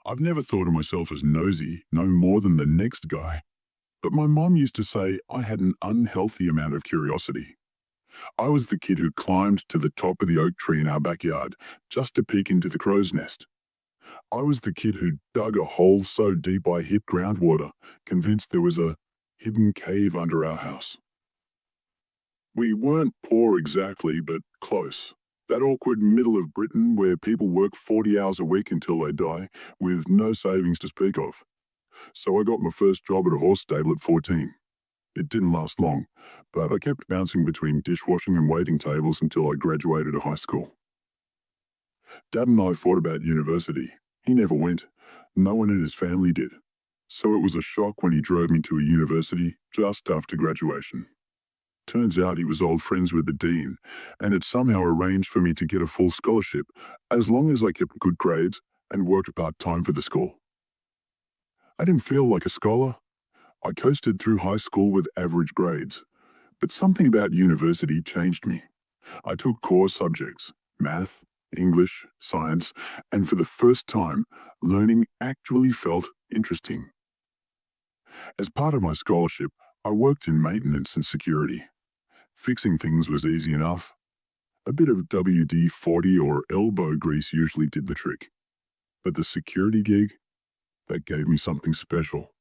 I've never thought of myself as nosy, no more than the next guy. But my mom used to say I had an unhealthy amount of curiosity. I was the kid who climbed to the top of the oak tree in our backyard just to peek into the crow's nest. I was the kid who dug a hole so deep I hit groundwater, convinced there was a hidden cave under our house. We weren't poor exactly, but close. That awkward middle of Britain where people work 40 hours a week until they die, with no savings to speak of. So I got my first job at a horse stable at 14. It didn't last long, but I kept bouncing between dishwashing and waiting tables until I graduated high school. Dad and I fought about university. He never went. No one in his family did. So it was a shock when he drove me to a university just after graduation. Turns out he was old friends with the dean, and had somehow arranged for me to get a full scholarship as long as I kept good grades and worked part-time for the school. I didn't feel like a scholar. I coasted through high school with average grades, but something about university changed me. I took core subjects, math, English, science, and for the first time, learning actually felt interesting. As part of my scholarship, I worked in maintenance and security. Fixing things was easy enough. A bit of WD-40 or elbow grease usually did the trick. But the security gig, that gave me something special.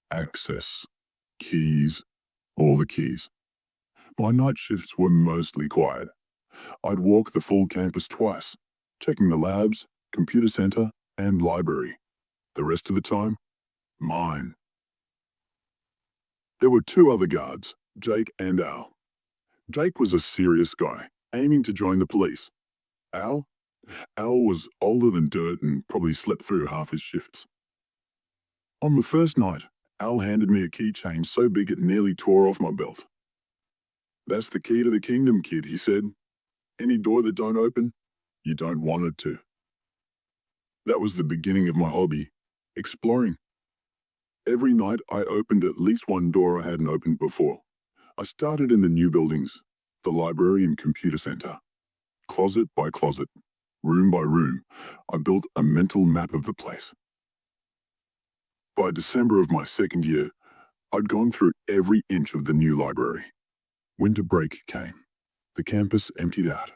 Access, keys, all the keys. My night shifts were mostly quiet. I'd walk the full campus twice, checking the labs, computer center, and library. The rest of the time, mine. There were two other guards, Jake and Al. Jake was a serious guy, aiming to join the police. Al? Al was older than dirt and probably slept through half his shifts. On the first night, Al handed me a keychain so big it nearly tore off my belt. "That's the key to the kingdom, kid," he said. "Any door that don't open, you don't want it to." That was the beginning of my hobby, exploring. Every night I opened at least one door I hadn't opened before. I started in the new buildings, the library and computer center. Closet by closet, room by room, I built a mental map of the place. By December of my second year, I'd gone through every inch of the new library. Winter break came. The campus emptied out.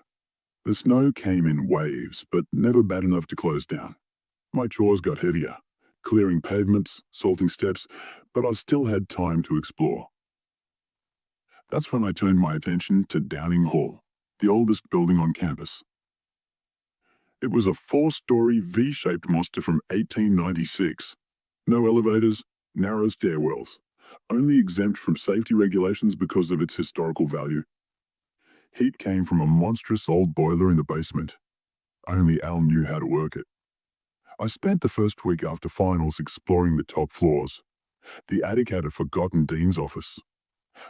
The snow came in waves, but never bad enough to close down. My chores got heavier, clearing pavements, salting steps, but I still had time to explore. That's when I turned my attention to Downing Hall, the oldest building on campus. It was a 4-story V-shaped monster from 1896. No elevators, narrow stairwells, only exempt from safety regulations because of its historical value. Heat came from a monstrous old boiler in the basement. Only Al knew how to work it. I spent the first week after finals exploring the top floors. The attic had a forgotten dean's office.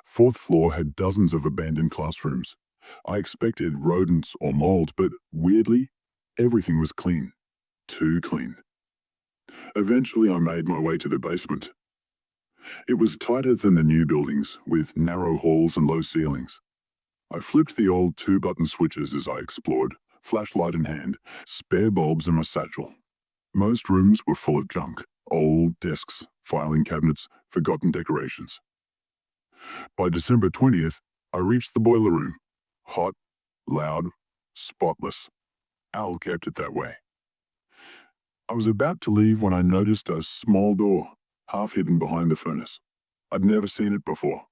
Fourth floor had dozens of abandoned classrooms. I expected rodents or mold, but weirdly, everything was clean. Too clean. Eventually, I made my way to the basement. It was tighter than the new buildings, with narrow halls and low ceilings. I flipped the old 2-button switches as I explored, flashlight in hand, spare bulbs in my satchel. Most rooms were full of junk, old desks, filing cabinets, forgotten decorations. By December 20th, I reached the boiler room. Hot, loud, spotless. Al kept it that way. I was about to leave when I noticed a small door, half hidden behind the furnace. I'd never seen it before.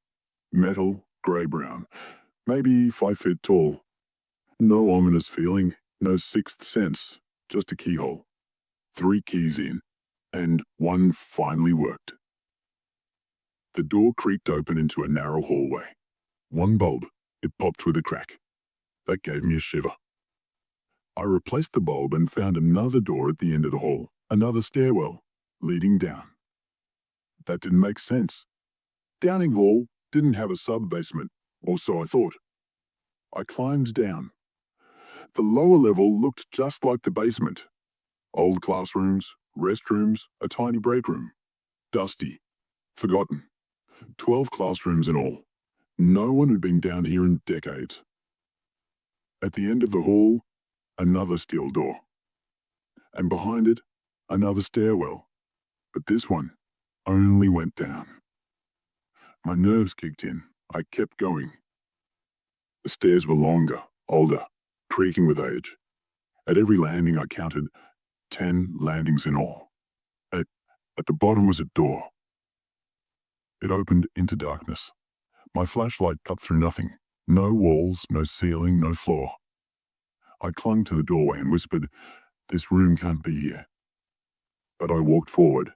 Metal, grey-brown, maybe 5 feet tall. No ominous feeling, no sixth sense, just a keyhole. 3 keys in, and one finally worked. The door creaked open into a narrow hallway. One bulb, it popped with a crack. That gave me a shiver. I replaced the bulb and found another door at the end of the hall, another stairwell, leading down. That didn't make sense. Downing Hall didn't have a sub-basement, or so I thought. I climbed down. The lower level looked just like the basement. Old classrooms, restrooms, a tiny break room. Dusty. Forgotten. 12 classrooms in all. No one had been down here in decades. At the end of the hall, another steel door. And behind it, Another stairwell, but this one only went down. My nerves kicked in. I kept going. The stairs were longer, older, creaking with age. At every landing I counted 10 landings in all. At the bottom was a door. It opened into darkness. My flashlight cut through nothing. No walls, no ceiling, no floor. I clung to the doorway and whispered, "This room can't be here." But I walked forward.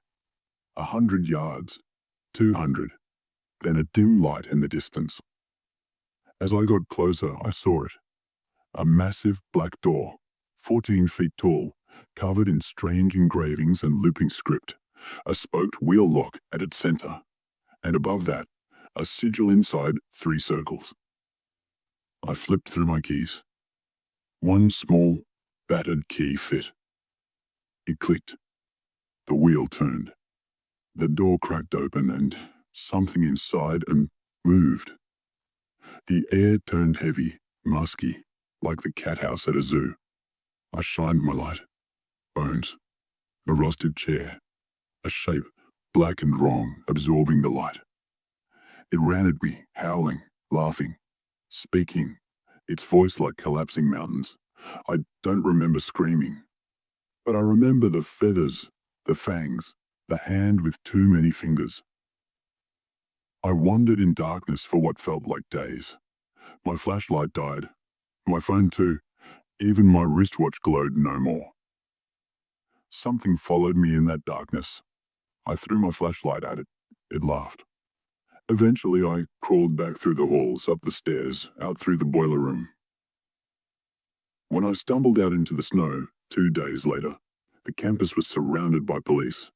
100 yards, 200, then a dim light in the distance. As I got closer, I saw it. A massive black door, 14 feet tall, covered in strange engravings and looping script. A spoked wheel lock at its center, and above that, a sigil inside 3 circles. I flipped through my keys. One small, battered key fit. It clicked. The wheel turned. The door cracked open and something inside and moved. The air turned heavy, musky, like the cat house at a zoo. I shined my light. Bones. A rusted chair. A shape, black and wrong, absorbing the light. It ran at me, howling, laughing, speaking, its voice like collapsing mountains. I don't remember screaming, but I remember the feathers, the fangs, the hand with too many fingers. I wandered in darkness for what felt like days. My flashlight died. My phone too. Even my wristwatch glowed no more. Something followed me in that darkness. I threw my flashlight at it. It laughed. Eventually, I crawled back through the halls, up the stairs, out through the boiler room. When I stumbled out into the snow, 2 days later, the campus was surrounded by police.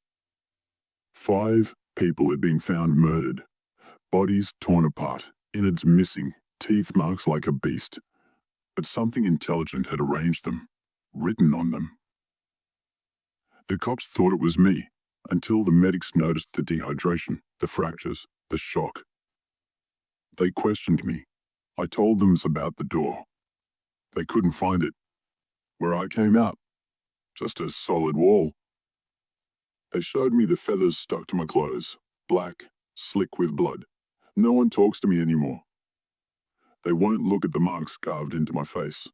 5 people had been found murdered, bodies torn apart, innards missing, teeth marks like a beast. But something intelligent had arranged them, written on them. The cops thought it was me, until the medics noticed the dehydration, the fractures, the shock. They questioned me. I told them about the door. They couldn't find it. Where I came out, just a solid wall. They showed me the feathers stuck to my clothes, black, slick with blood. No one talks to me anymore. They won't look at the marks carved into my face.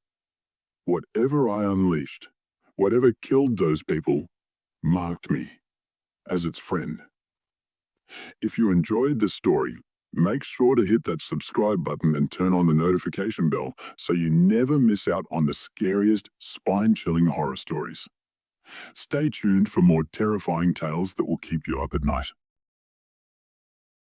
Whatever I unleashed, whatever killed those people, marked me as its friend. If you enjoyed this story, make sure to hit that subscribe button and turn on the notification bell so you never miss out on the scariest, spine-chilling horror stories. Stay tuned for more terrifying tales that will keep you up at night.